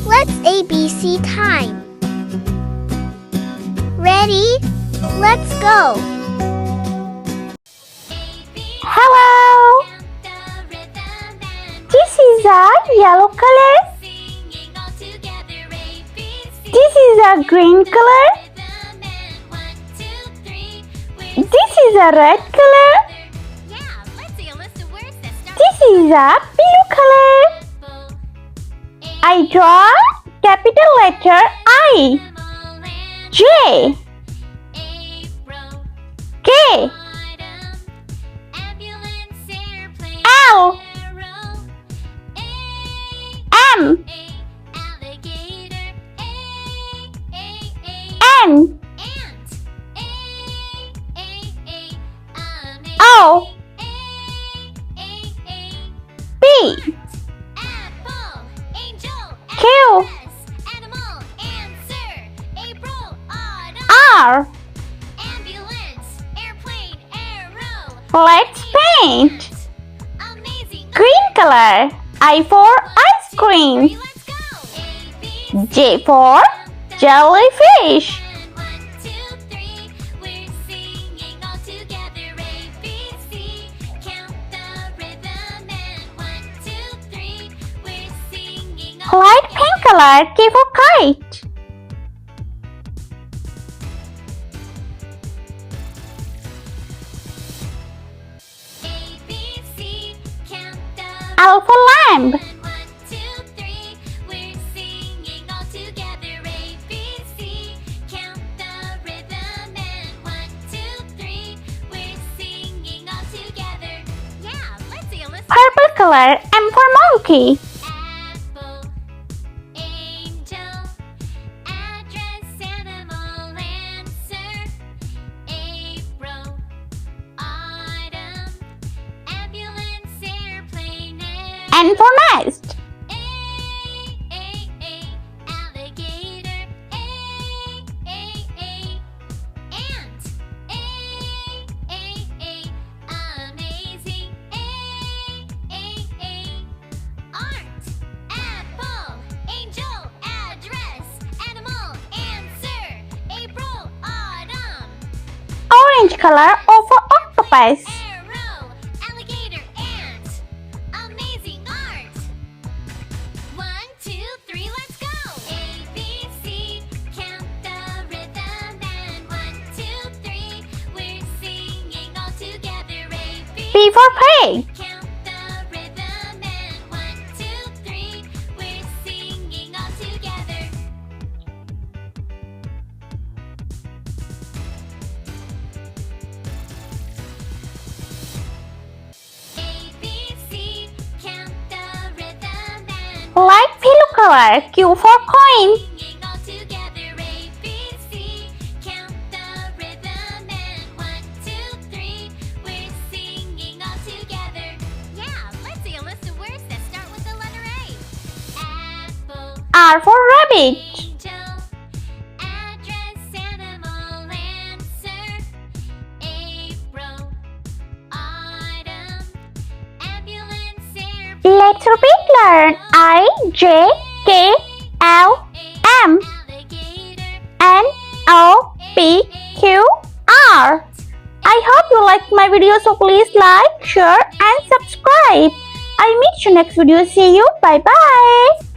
Let's ABC time. Ready? Let's go. Hello. This is a yellow color. This is a green color. This is a red color. This is a blue color. I draw capital letter I, J, K, L, M, N, O, P, Q, R. Let's paint. Green color. I for ice cream. J for jellyfish. Light pink color. K for kite. L for lamb. Purple color. M for monkey. N for nest. Orange color. O for octopus. P for pig. Light blue color. Q for coin. R for rabbit. Let's repeat learn. I, J, K, L, M, N, O, P, Q, R. I hope you liked my video, so please like, share and subscribe. I'll meet you next video. See you. Bye bye.